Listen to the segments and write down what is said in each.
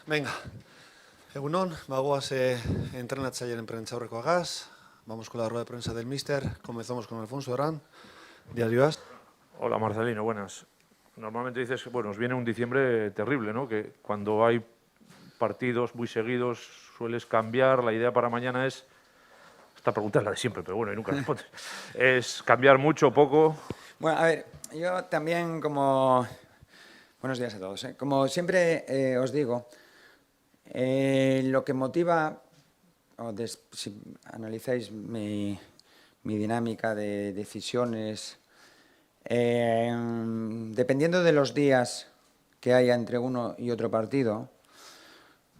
Venga, egunon, bagoaz entrenatzailearen prentsaurrekoagaz. Vamos con la rueda de prensa del míster. Comenzamos con Alfonso Herrán, Diario As. Hola Marcelino, buenas. Normalmente dices que nos viene un diciembre terrible, ¿no? Que cuando hay partidos muy seguidos sueles cambiar. La idea para mañana es, esta pregunta es la de siempre, pero bueno, y nunca respondes. Es cambiar mucho o poco. Bueno, a ver, yo también como... Buenos días a todos. Como siempre os digo, lo que motiva, si analizáis mi dinámica de decisiones, dependiendo de los días que haya entre uno y otro partido,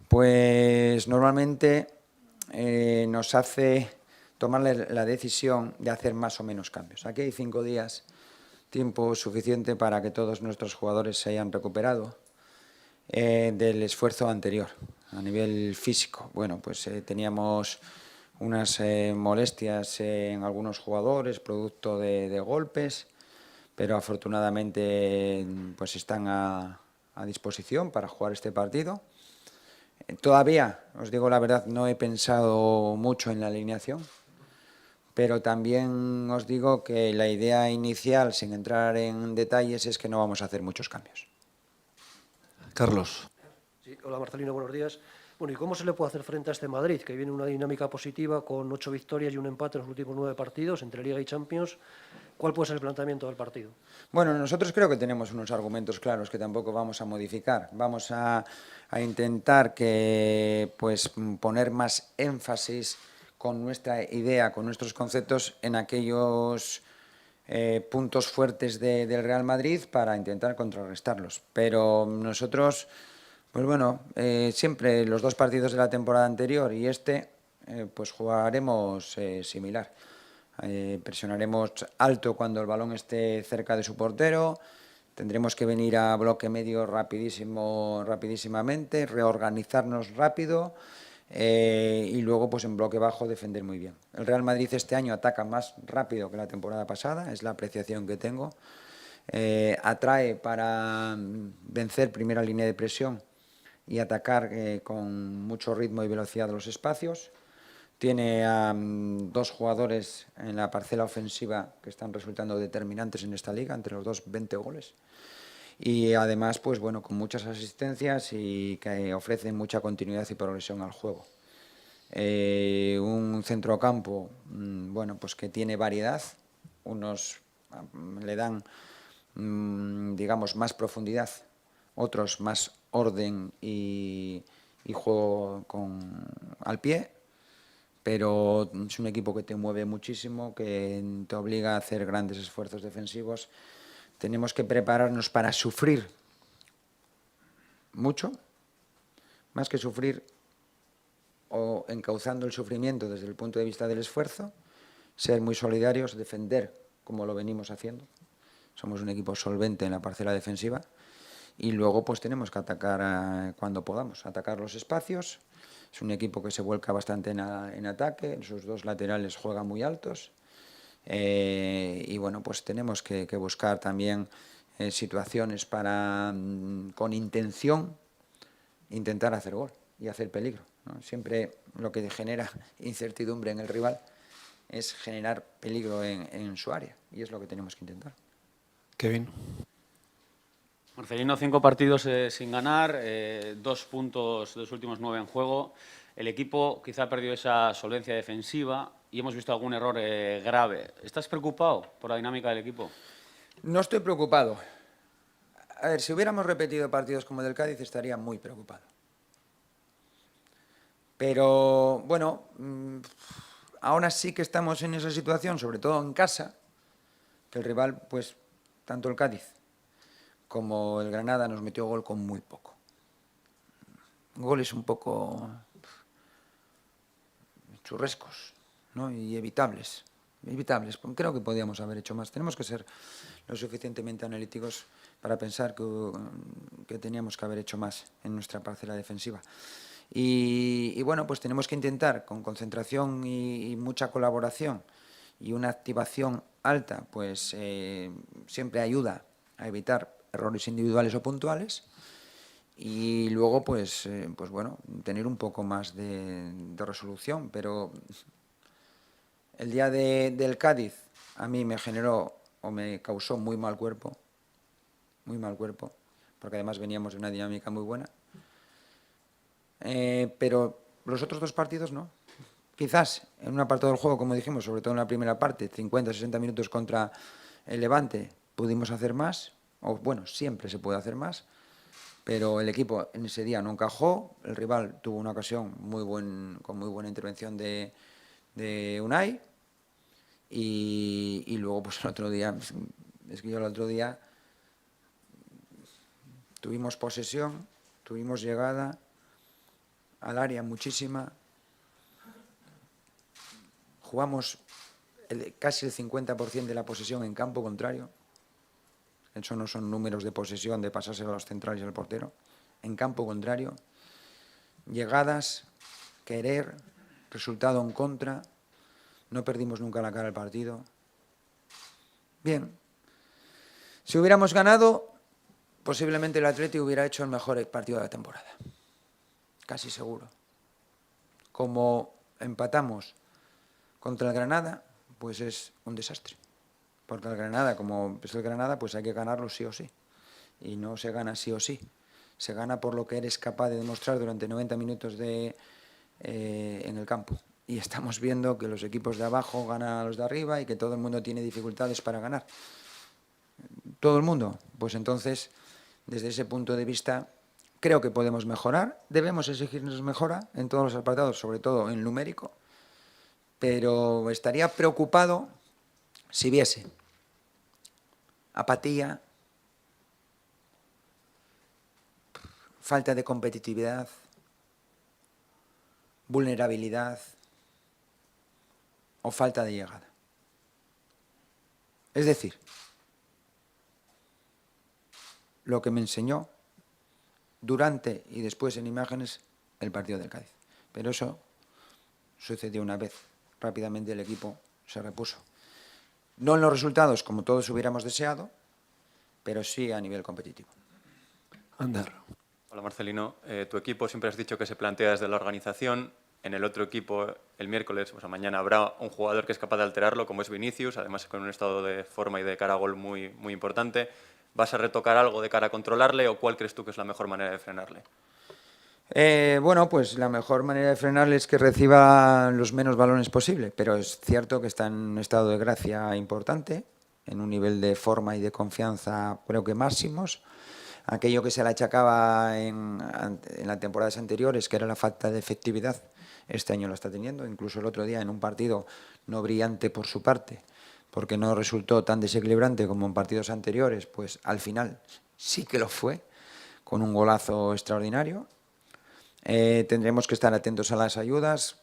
pues normalmente nos hace tomar la decisión de hacer más o menos cambios. Aquí hay 5 días, tiempo suficiente para que todos nuestros jugadores se hayan recuperado del esfuerzo anterior a nivel físico. Bueno, pues teníamos unas molestias en algunos jugadores producto de golpes, pero afortunadamente pues están a disposición para jugar este partido. Todavía, os digo la verdad, no he pensado mucho en la alineación, pero también os digo que la idea inicial, sin entrar en detalles, es que no vamos a hacer muchos cambios. Carlos. Sí, hola Marcelino, buenos días. Bueno, ¿y cómo se le puede hacer frente a este Madrid, que viene una dinámica positiva con 8 victorias y un empate en los últimos 9 partidos entre Liga y Champions? ¿Cuál puede ser el planteamiento del partido? Bueno, nosotros creo que tenemos unos argumentos claros que tampoco vamos a modificar. Vamos a intentar poner más énfasis con nuestra idea, con nuestros conceptos en aquellos puntos fuertes del Real Madrid para intentar contrarrestarlos. Pero nosotros, pues bueno, siempre los 2 partidos de la temporada anterior y pues jugaremos similar. Presionaremos alto cuando el balón esté cerca de su portero, tendremos que venir a bloque medio rapidísimamente, reorganizarnos rápido y luego pues en bloque bajo defender muy bien. El Real Madrid este año ataca más rápido que la temporada pasada, es la apreciación que tengo. Atrae para vencer primera línea de presión y atacar con mucho ritmo y velocidad los espacios. Tiene a 2 jugadores en la parcela ofensiva que están resultando determinantes en esta liga, entre los dos 20 goles. Y además, pues bueno, con muchas asistencias y que ofrecen mucha continuidad y progresión al juego. Un centrocampo, bueno, pues que tiene variedad. Unos le dan, digamos, más profundidad, otros más orden y juego al pie. Pero es un equipo que te mueve muchísimo, que te obliga a hacer grandes esfuerzos defensivos. Tenemos que prepararnos para sufrir mucho, más que sufrir o encauzando el sufrimiento desde el punto de vista del esfuerzo, ser muy solidarios, defender como lo venimos haciendo. Somos un equipo solvente en la parcela defensiva y luego pues tenemos que atacar cuando podamos, atacar los espacios. Es un equipo que se vuelca bastante en ataque, sus 2 laterales juegan muy altos y bueno, pues tenemos que buscar también situaciones para, con intención, intentar hacer gol y hacer peligro, ¿no? Siempre lo que genera incertidumbre en el rival es generar peligro en su área y es lo que tenemos que intentar. Kevin. Marcelino, 5 partidos sin ganar, 2 puntos de los últimos 9 en juego. El equipo quizá ha perdido esa solvencia defensiva y hemos visto algún error grave. ¿Estás preocupado por la dinámica del equipo? No estoy preocupado. A ver, si hubiéramos repetido partidos como el del Cádiz estaría muy preocupado. Pero bueno, ahora sí que estamos en esa situación, sobre todo en casa, que el rival, pues tanto el Cádiz como el Granada nos metió gol con muy poco. Goles un poco churrescos, ¿no? Y evitables. Creo que podíamos haber hecho más. Tenemos que ser lo suficientemente analíticos para pensar que teníamos que haber hecho más en nuestra parcela defensiva. Y bueno, pues tenemos que intentar, con concentración y mucha colaboración y una activación alta, pues siempre ayuda a evitar errores individuales o puntuales. y luego, pues bueno, tener un poco más de resolución. Pero el día del Cádiz a mí me generó o me causó muy mal cuerpo, porque además veníamos de una dinámica muy buena. Pero los otros dos partidos no. Quizás en una parte del juego, como dijimos, sobre todo en la primera parte, 50-60 minutos contra el Levante, pudimos hacer más, o bueno, siempre se puede hacer más, pero el equipo en ese día no encajó. El rival tuvo una ocasión con muy buena intervención de Unai, y luego pues el otro día, es que yo el otro día tuvimos posesión, tuvimos llegada al área muchísima, jugamos casi el 50% de la posesión en campo contrario. Eso no son números de posesión de pasárselo a los centrales y al portero. En campo contrario, llegadas, querer, resultado en contra, no perdimos nunca la cara al partido. Bien, si hubiéramos ganado, posiblemente el Atleti hubiera hecho el mejor partido de la temporada, casi seguro. Como empatamos contra el Granada, pues es un desastre. Porque el Granada, como es el Granada, pues hay que ganarlo sí o sí. Y no se gana sí o sí. Se gana por lo que eres capaz de demostrar durante 90 minutos en el campo. Y estamos viendo que los equipos de abajo ganan a los de arriba y que todo el mundo tiene dificultades para ganar. ¿Todo el mundo? Pues entonces, desde ese punto de vista, creo que podemos mejorar. Debemos exigirnos mejora en todos los apartados, sobre todo en numérico. Pero estaría preocupado si viese apatía, falta de competitividad, vulnerabilidad o falta de llegada. Es decir, lo que me enseñó durante y después en imágenes el partido del Cádiz. Pero eso sucedió una vez. Rápidamente el equipo se repuso. No en los resultados como todos hubiéramos deseado, pero sí a nivel competitivo. Ander. Hola Marcelino, tu equipo siempre has dicho que se plantea desde la organización. En el otro equipo, el miércoles, o sea, mañana, habrá un jugador que es capaz de alterarlo, como es Vinicius, además con un estado de forma y de cara a gol muy, muy importante. ¿Vas a retocar algo de cara a controlarle o cuál crees tú que es la mejor manera de frenarle? Bueno, pues la mejor manera de frenarle es que reciba los menos balones posible, pero es cierto que está en un estado de gracia importante, en un nivel de forma y de confianza creo que máximos. Aquello que se le achacaba en las temporadas anteriores, que era la falta de efectividad, este año lo está teniendo. Incluso el otro día en un partido no brillante por su parte, porque no resultó tan desequilibrante como en partidos anteriores, pues al final sí que lo fue, con un golazo extraordinario. Tendremos que estar atentos a las ayudas,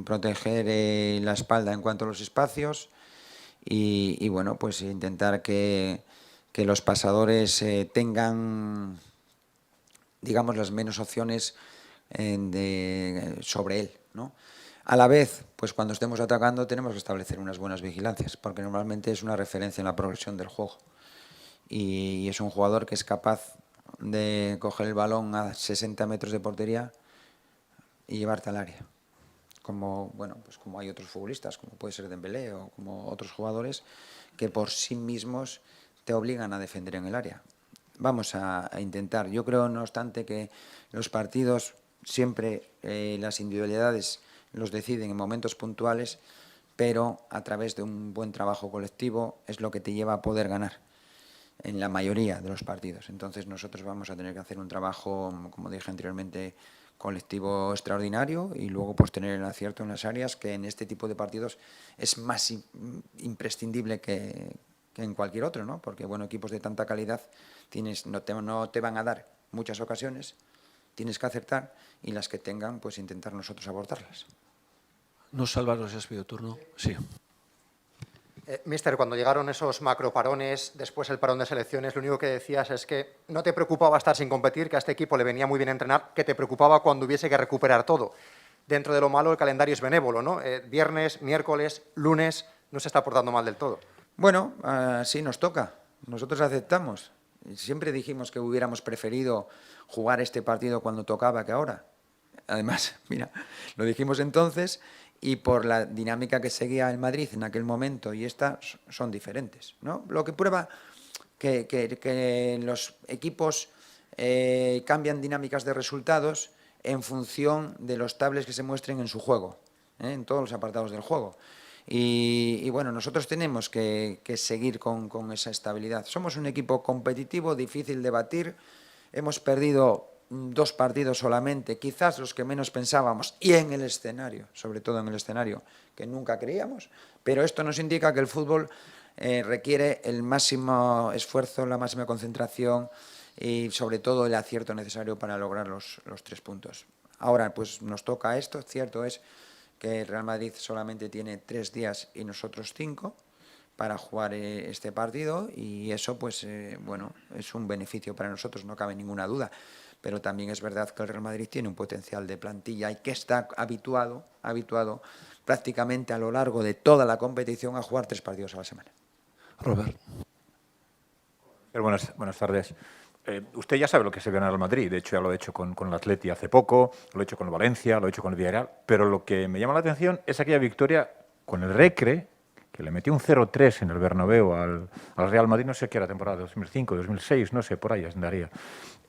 proteger la espalda en cuanto a los espacios y bueno, pues intentar que los pasadores tengan, digamos, las menos opciones sobre él, ¿no? A la vez, pues cuando estemos atacando tenemos que establecer unas buenas vigilancias, porque normalmente es una referencia en la progresión del juego y es un jugador que es capaz de coger el balón a 60 metros de portería y llevarte al área. Como, bueno, pues como hay otros futbolistas, como puede ser Dembélé o como otros jugadores que por sí mismos te obligan a defender en el área. Vamos a intentar. Yo creo, no obstante, que los partidos siempre las individualidades los deciden en momentos puntuales, pero a través de un buen trabajo colectivo es lo que te lleva a poder ganar en la mayoría de los partidos. Entonces nosotros vamos a tener que hacer un trabajo, como dije anteriormente, colectivo extraordinario y luego pues tener el acierto en las áreas, que en este tipo de partidos es más imprescindible que en cualquier otro, ¿no? Porque bueno, equipos de tanta calidad no te van a dar muchas ocasiones, tienes que acertar y las que tengan, pues intentar nosotros abordarlas. No, Álvaro, si has pedido turno. Sí. Míster, cuando llegaron esos macroparones, después el parón de selecciones, lo único que decías es que no te preocupaba estar sin competir, que a este equipo le venía muy bien entrenar, que te preocupaba cuando hubiese que recuperar todo. Dentro de lo malo, el calendario es benévolo, ¿no? Viernes, miércoles, lunes, no se está portando mal del todo. Bueno, así nos toca. Nosotros aceptamos. Siempre dijimos que hubiéramos preferido jugar este partido cuando tocaba que ahora. Además, mira, lo dijimos entonces y por la dinámica que seguía el Madrid en aquel momento y esta son diferentes, ¿no? Lo que prueba que los equipos cambian dinámicas de resultados en función de los tables que se muestren en su juego, en todos los apartados del juego. Y bueno, nosotros tenemos que seguir con esa estabilidad. Somos un equipo competitivo, difícil de batir. Hemos perdido 2 partidos solamente, quizás los que menos pensábamos, y en el escenario, sobre todo en el escenario, que nunca creíamos. Pero esto nos indica que el fútbol requiere el máximo esfuerzo, la máxima concentración y sobre todo el acierto necesario para lograr los 3 puntos. Ahora pues nos toca esto, cierto es que el Real Madrid solamente tiene 3 días y nosotros 5 para jugar este partido y eso pues bueno, es un beneficio para nosotros, no cabe ninguna duda. Pero también es verdad que el Real Madrid tiene un potencial de plantilla y que está habituado prácticamente a lo largo de toda la competición a jugar 3 partidos a la semana. Robert. Buenas tardes. Usted ya sabe lo que es el ganar al Madrid, de hecho ya lo ha hecho con el Atleti hace poco, lo ha hecho con el Valencia, lo ha hecho con el Villarreal, pero lo que me llama la atención es aquella victoria con el Recre, que le metió un 0-3 en el Bernabéu al Real Madrid, no sé qué era, temporada 2005, 2006, no sé, por ahí andaría.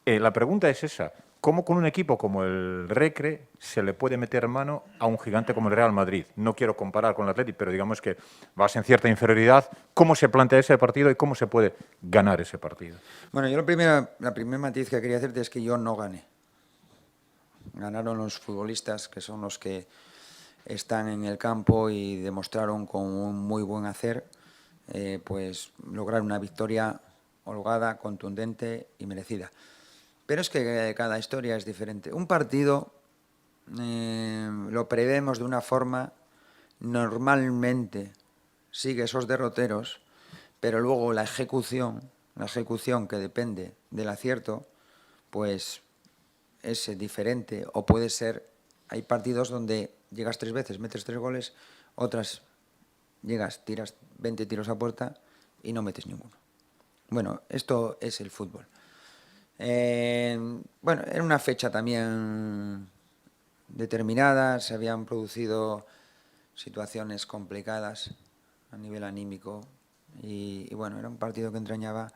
La pregunta es esa, ¿cómo con un equipo como el Recre se le puede meter mano a un gigante como el Real Madrid? No quiero comparar con el Atleti, pero digamos que vas en cierta inferioridad. ¿Cómo se plantea ese partido y cómo se puede ganar ese partido? Bueno, yo la primer matiz que quería hacerte es que yo no gané. Ganaron los futbolistas, que son los que están en el campo y demostraron con un muy buen hacer pues lograr una victoria holgada, contundente y merecida. Pero es que cada historia es diferente. Un partido lo prevemos de una forma, normalmente sigue esos derroteros, pero luego la ejecución que depende del acierto, pues es diferente o puede ser, hay partidos donde llegas 3 veces, metes 3 goles, otras llegas, tiras 20 tiros a puerta y no metes ninguno. Bueno, esto es el fútbol. Bueno, era una fecha también determinada, se habían producido situaciones complicadas a nivel anímico y bueno, era un partido que entrañaba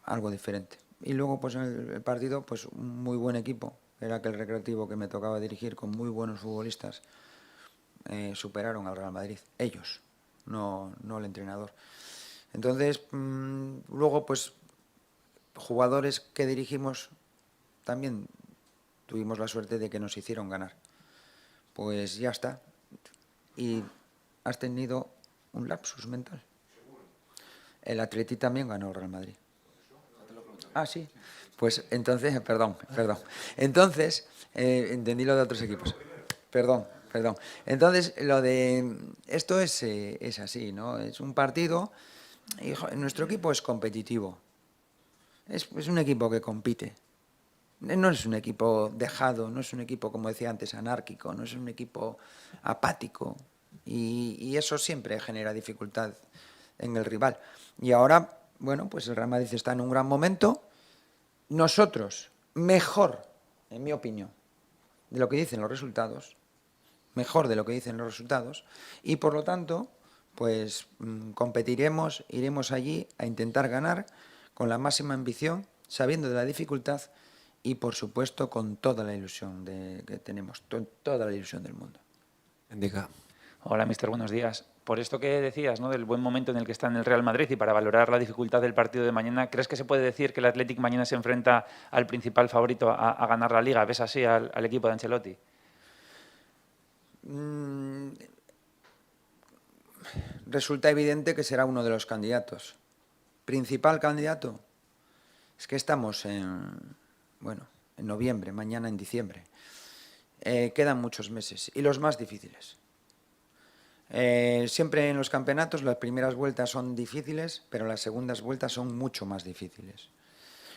algo diferente. Y luego pues el partido, pues un muy buen equipo, era aquel Recreativo que me tocaba dirigir con muy buenos futbolistas, superaron al Real Madrid, ellos, no el entrenador. Entonces, luego pues jugadores que dirigimos también tuvimos la suerte de que nos hicieron ganar. Pues ya está. Y has tenido un lapsus mental. El Atleti también ganó el Real Madrid. Ah, sí. Pues entonces, perdón. Entonces, entendí lo de otros equipos. Perdón. Entonces, esto es así, ¿no? Es un partido. Y, nuestro equipo es competitivo. Es un equipo que compite. No es un equipo dejado, no es un equipo, como decía antes, anárquico, no es un equipo apático. Y eso siempre genera dificultad en el rival. Y ahora, bueno, pues el Real Madrid está en un gran momento. Nosotros, mejor, en mi opinión, de lo que dicen los resultados, y por lo tanto, pues competiremos, iremos allí a intentar ganar con la máxima ambición, sabiendo de la dificultad y, por supuesto, con toda la ilusión que tenemos, toda la ilusión del mundo. Indica. Hola, mister, buenos días. Por esto que decías, ¿no?, del buen momento en el que está en el Real Madrid y para valorar la dificultad del partido de mañana, ¿crees que se puede decir que el Athletic mañana se enfrenta al principal favorito a ganar la Liga? ¿Ves así al equipo de Ancelotti? Resulta evidente que será uno de los candidatos. ¿Principal candidato? Es que estamos en noviembre, mañana en diciembre. Quedan muchos meses y los más difíciles. Siempre en los campeonatos las primeras vueltas son difíciles, pero las segundas vueltas son mucho más difíciles.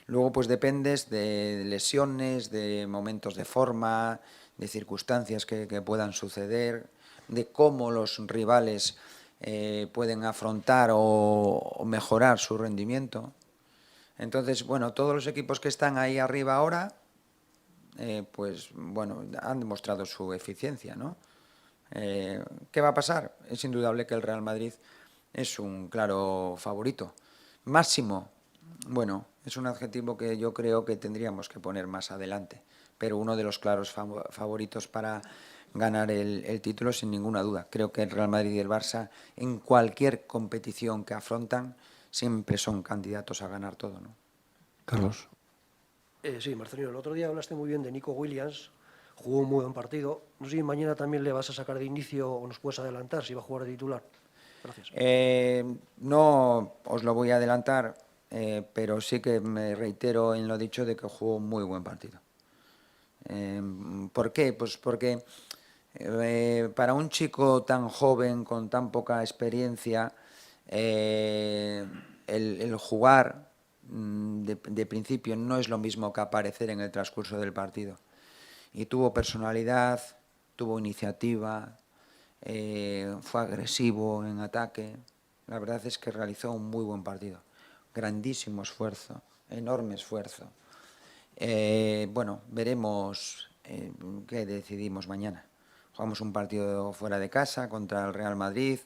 Luego pues dependes de lesiones, de momentos de forma, de circunstancias que puedan suceder, de cómo los rivales pueden afrontar o mejorar su rendimiento. Entonces, bueno, todos los equipos que están ahí arriba ahora, pues bueno, han demostrado su eficiencia, ¿no? ¿Qué va a pasar? Es indudable que el Real Madrid es un claro favorito. Máximo, bueno, es un adjetivo que yo creo que tendríamos que poner más adelante, pero uno de los claros favoritos para ganar el título sin ninguna duda. Creo que el Real Madrid y el Barça en cualquier competición que afrontan siempre son candidatos a ganar todo, ¿no? Carlos. Sí, Marcelino, el otro día hablaste muy bien de Nico Williams, jugó un muy buen partido. No sé si mañana también le vas a sacar de inicio o nos puedes adelantar si va a jugar de titular. Gracias. No os lo voy a adelantar, pero sí que me reitero en lo dicho de que jugó un muy buen partido. ¿Por qué? Pues porque para un chico tan joven, con tan poca experiencia, el jugar de principio no es lo mismo que aparecer en el transcurso del partido. Y tuvo personalidad, tuvo iniciativa, fue agresivo en ataque. La verdad es que realizó un muy buen partido. Grandísimo esfuerzo, enorme esfuerzo. Bueno, veremos qué decidimos mañana. Jugamos un partido fuera de casa contra el Real Madrid.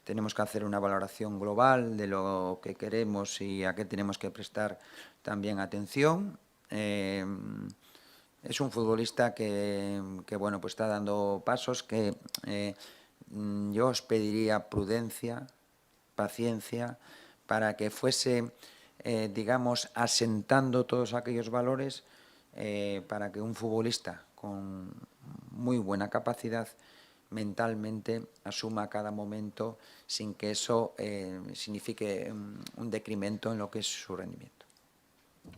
Tenemos que hacer una valoración global de lo que queremos y a qué tenemos que prestar también atención. Es un futbolista que bueno, pues está dando pasos que yo os pediría prudencia, paciencia, para que fuese, digamos, asentando todos aquellos valores para que un futbolista con muy buena capacidad mentalmente asuma cada momento sin que eso signifique un decremento en lo que es su rendimiento.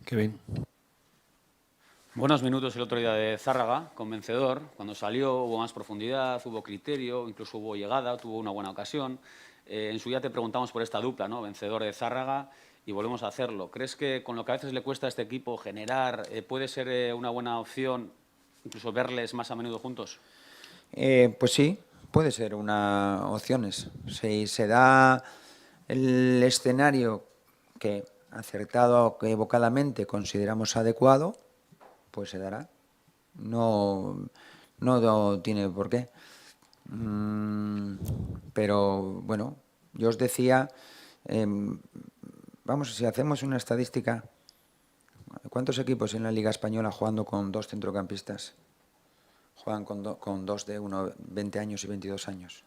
Kevin. Buenos minutos el otro día de Zárraga, convencedor. Cuando salió hubo más profundidad, hubo criterio, incluso hubo llegada, tuvo una buena ocasión. En su día te preguntamos por esta dupla, ¿no? Vencedor de Zárraga, y volvemos a hacerlo. ¿Crees que con lo que a veces le cuesta a este equipo generar, puede ser una buena opción incluso verles más a menudo juntos? Pues sí, puede ser una opción. Si se da el escenario que acertado o que evocadamente consideramos adecuado, pues se dará. No tiene por qué. Pero bueno, yo os decía, vamos, si hacemos una estadística, ¿cuántos equipos en la Liga Española jugando con dos centrocampistas juegan con dos de 20 años y 22 años?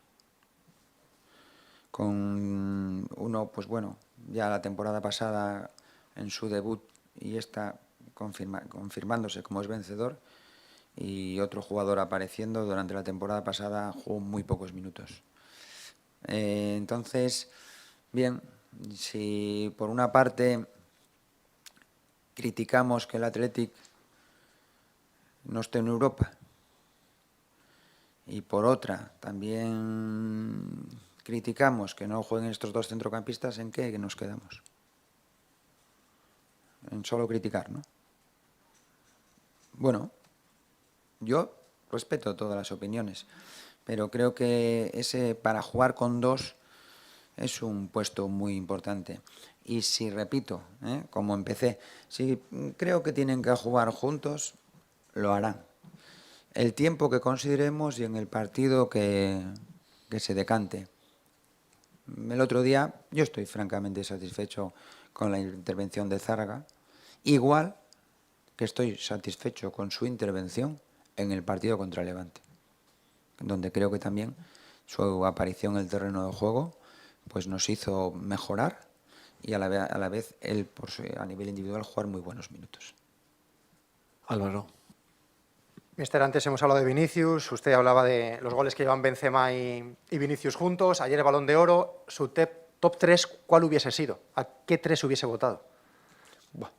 Con uno, pues bueno, ya la temporada pasada en su debut y esta confirmándose como es vencedor, y otro jugador apareciendo durante la temporada pasada jugó muy pocos minutos. Entonces, bien, si por una parte criticamos que el Athletic no esté en Europa y por otra también criticamos que no jueguen estos dos centrocampistas, ¿en qué nos quedamos? En solo criticar, ¿no? Bueno, yo respeto todas las opiniones, pero creo que ese para jugar con dos es un puesto muy importante. Y si repito, como empecé, si creo que tienen que jugar juntos, lo harán. El tiempo que consideremos y en el partido que se decante. El otro día yo estoy francamente satisfecho con la intervención de Zárraga, igual que estoy satisfecho con su intervención en el partido contra el Levante, donde creo que también su aparición en el terreno de juego pues nos hizo mejorar y a la vez él a nivel individual jugar muy buenos minutos. Álvaro. Mister, antes hemos hablado de Vinicius, usted hablaba de los goles que llevan Benzema y Vinicius juntos, ayer el Balón de Oro, su top 3, ¿cuál hubiese sido? ¿A qué 3 hubiese votado? Buah.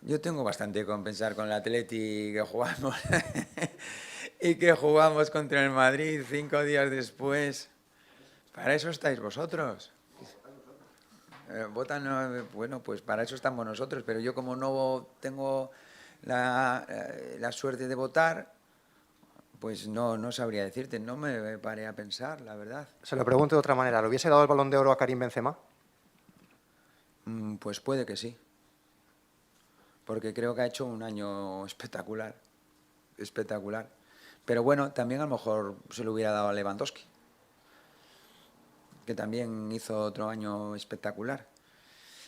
Yo tengo bastante que compensar con el Atleti que jugamos y que jugamos contra el Madrid 5 días después. Para eso estáis vosotros. Votan, bueno, pues para eso estamos nosotros, pero yo como no tengo la suerte de votar, pues no sabría decirte, no me paré a pensar, la verdad. Se lo pregunto de otra manera, ¿le hubiese dado el Balón de Oro a Karim Benzema? Pues puede que sí, porque creo que ha hecho un año espectacular, espectacular. Pero bueno, también a lo mejor se lo hubiera dado a Lewandowski, que también hizo otro año espectacular.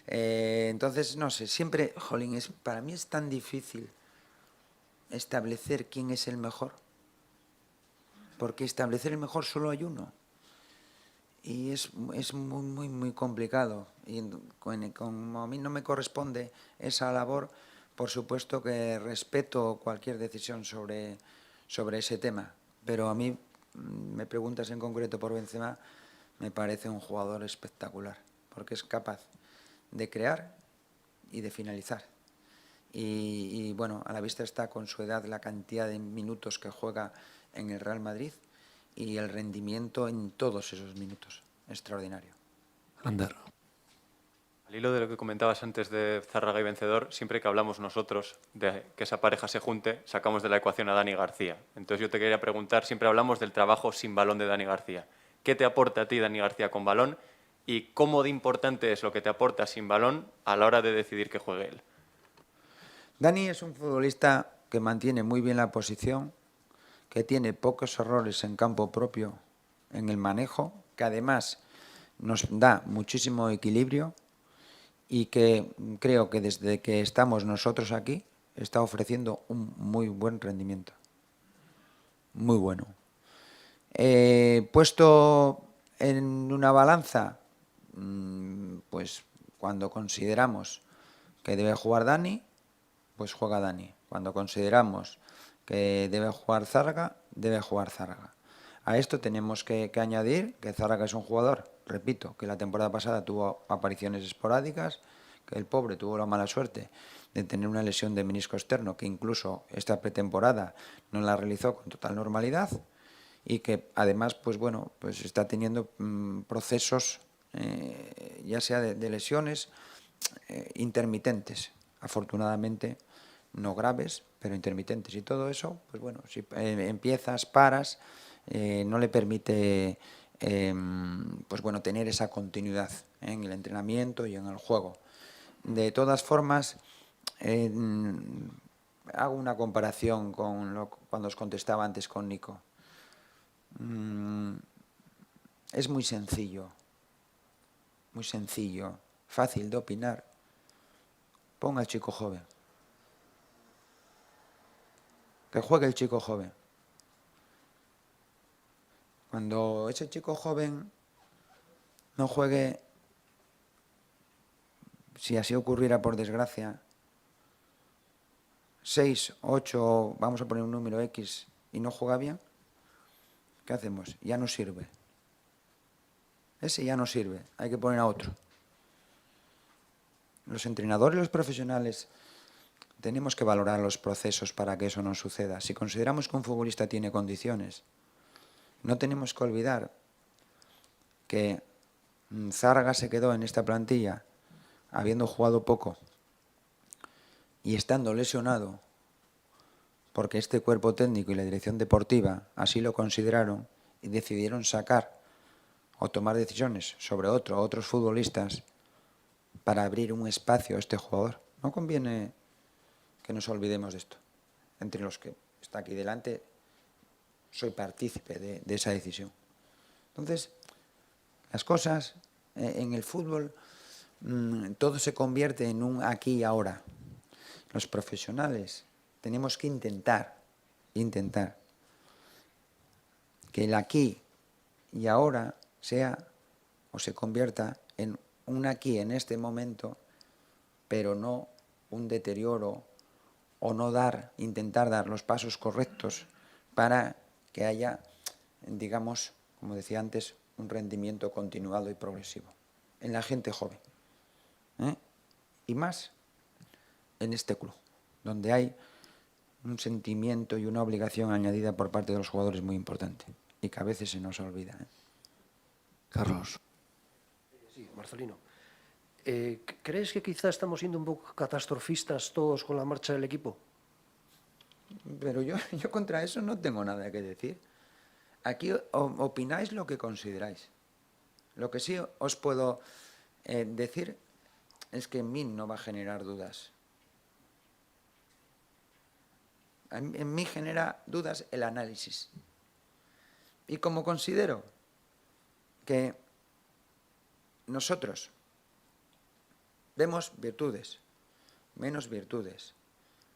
Entonces, no sé, siempre, jolín, para mí es tan difícil establecer quién es el mejor, porque establecer el mejor solo hay uno. Y es muy complicado. Y como a mí no me corresponde esa labor, por supuesto que respeto cualquier decisión sobre ese tema. Pero a mí, me preguntas en concreto por Benzema, me parece un jugador espectacular, porque es capaz de crear y de finalizar. Y bueno, a la vista está con su edad la cantidad de minutos que juega en el Real Madrid y el rendimiento en todos esos minutos. Extraordinario. Ander. Al hilo de lo que comentabas antes de Zárraga y Vencedor, siempre que hablamos nosotros de que esa pareja se junte, sacamos de la ecuación a Dani García. Entonces yo te quería preguntar, siempre hablamos del trabajo sin balón de Dani García. ¿Qué te aporta a ti Dani García con balón y cómo de importante es lo que te aporta sin balón a la hora de decidir que juegue él? Dani es un futbolista que mantiene muy bien la posición, que tiene pocos errores en campo propio en el manejo, que además nos da muchísimo equilibrio y que creo que desde que estamos nosotros aquí está ofreciendo un muy buen rendimiento. Muy bueno. Puesto en una balanza, pues cuando consideramos que debe jugar Dani, pues juega Dani. Cuando consideramos que debe jugar Zárraga, debe jugar Zárraga. A esto tenemos que añadir que Zárraga es un jugador, repito, que la temporada pasada tuvo apariciones esporádicas, que el pobre tuvo la mala suerte de tener una lesión de menisco externo, que incluso esta pretemporada no la realizó con total normalidad, y que además, pues bueno, pues está teniendo procesos, ya sea de lesiones intermitentes, afortunadamente no graves, pero intermitentes. Y todo eso, pues bueno, si empiezas, paras, no le permite pues bueno, tener esa continuidad en el entrenamiento y en el juego. De todas formas, hago una comparación con cuando os contestaba antes con Nico. Es muy sencillo, fácil de opinar. Ponga al chico joven. Que juegue el chico joven. Cuando ese chico joven no juegue, si así ocurriera por desgracia, 6, 8, vamos a poner un número X, y no juega bien, ¿qué hacemos? Ya no sirve. Ese ya no sirve, hay que poner a otro. Los entrenadores, los profesionales, tenemos que valorar los procesos para que eso no suceda. Si consideramos que un futbolista tiene condiciones, no tenemos que olvidar que Zárraga se quedó en esta plantilla habiendo jugado poco y estando lesionado, porque este cuerpo técnico y la dirección deportiva así lo consideraron y decidieron sacar o tomar decisiones sobre otros futbolistas para abrir un espacio a este jugador. No conviene que nos olvidemos de esto. Entre los que está aquí delante, soy partícipe de esa decisión. Entonces, las cosas en el fútbol, todo se convierte en un aquí y ahora. Los profesionales tenemos que intentar que el aquí y ahora sea o se convierta en un aquí en este momento, pero no un deterioro o no intentar dar los pasos correctos para que haya, digamos, como decía antes, un rendimiento continuado y progresivo en la gente joven. Y más en este club, donde hay un sentimiento y una obligación añadida por parte de los jugadores muy importante y que a veces se nos olvida. Carlos. Sí, Marcelino. ¿Crees que quizá estamos siendo un poco catastrofistas todos con la marcha del equipo? Pero yo contra eso no tengo nada que decir. Aquí opináis lo que consideráis. Lo que sí os puedo decir es que en mí no va a generar dudas. En mí genera dudas el análisis. Y como considero que nosotros vemos virtudes, menos virtudes,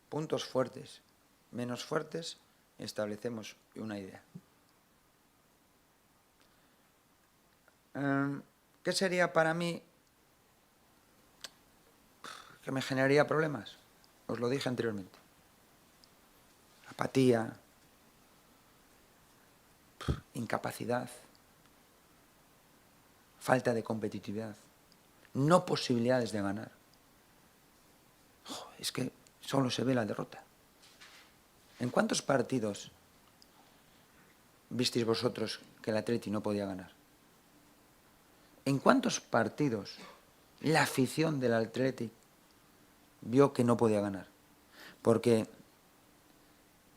puntos fuertes, menos fuertes, establecemos una idea. ¿Qué sería para mí que me generaría problemas? Os lo dije anteriormente. Apatía, incapacidad, falta de competitividad, no posibilidades de ganar. Es que solo se ve la derrota. ¿En cuántos partidos visteis vosotros que el Atleti no podía ganar? ¿En cuántos partidos la afición del Atleti vio que no podía ganar? Porque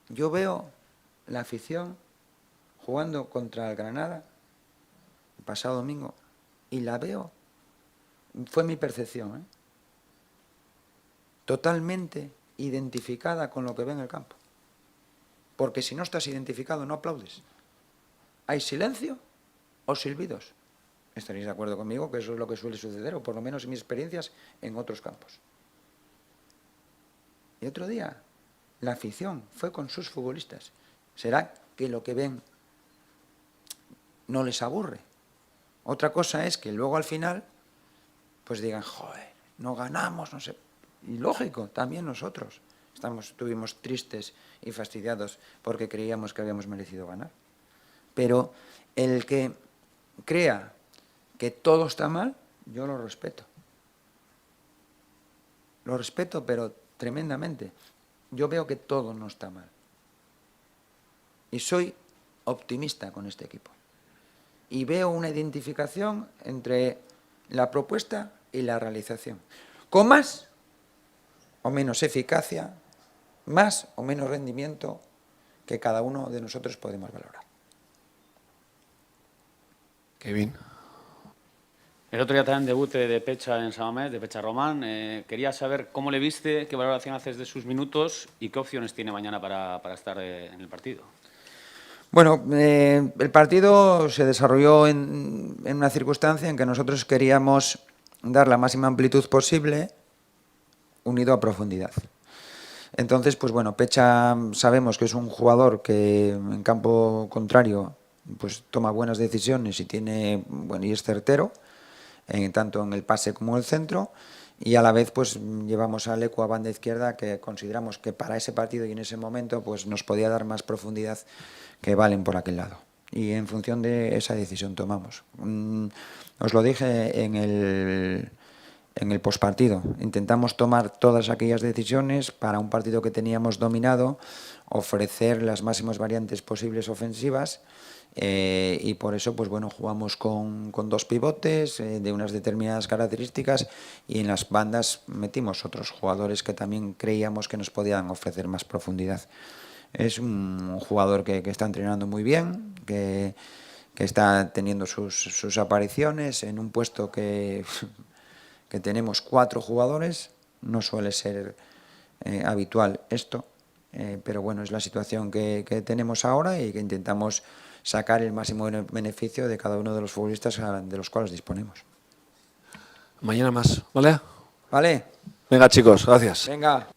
yo veo la afición jugando contra el Granada el pasado domingo y la veo, fue mi percepción, totalmente identificada con lo que ve en el campo. Porque si no estás identificado no aplaudes. Hay silencio o silbidos. Estaréis de acuerdo conmigo que eso es lo que suele suceder, o por lo menos en mis experiencias en otros campos. Y otro día, la afición fue con sus futbolistas. ¿Será que lo que ven no les aburre? Otra cosa es que luego al final pues digan, joder, no ganamos, no sé. Y lógico, también nosotros estuvimos tristes y fastidiados porque creíamos que habíamos merecido ganar. Pero el que crea que todo está mal, yo lo respeto. Lo respeto, pero tremendamente. Yo veo que todo no está mal. Y soy optimista con este equipo. Y veo una identificación entre la propuesta y la realización. Con más o menos eficacia, más o menos rendimiento que cada uno de nosotros podemos valorar. Kevin. El otro día también debut de Pecha en San Mamés, de Pecha Román. Quería saber cómo le viste, qué valoración haces de sus minutos y qué opciones tiene mañana para estar en el partido. Bueno, el partido se desarrolló en una circunstancia en que nosotros queríamos dar la máxima amplitud posible unido a profundidad. Entonces, pues bueno, Pecha sabemos que es un jugador que en campo contrario pues toma buenas decisiones y y es certero, tanto en el pase como en el centro, y a la vez pues llevamos a Lecu a banda izquierda, que consideramos que para ese partido y en ese momento pues nos podía dar más profundidad que Valen por aquel lado. Y en función de esa decisión tomamos. Os lo dije en el postpartido. Intentamos tomar todas aquellas decisiones para un partido que teníamos dominado, ofrecer las máximas variantes posibles ofensivas, y por eso pues bueno, jugamos con dos pivotes de unas determinadas características, y en las bandas metimos otros jugadores que también creíamos que nos podían ofrecer más profundidad. Es un jugador que está entrenando muy bien, que está teniendo sus apariciones en un puesto que tenemos 4 jugadores. No suele ser habitual esto, pero bueno, es la situación que tenemos ahora y que intentamos sacar el máximo beneficio de cada uno de los futbolistas de los cuales disponemos. Mañana más, ¿vale? ¿Vale? Venga, chicos, gracias. Venga.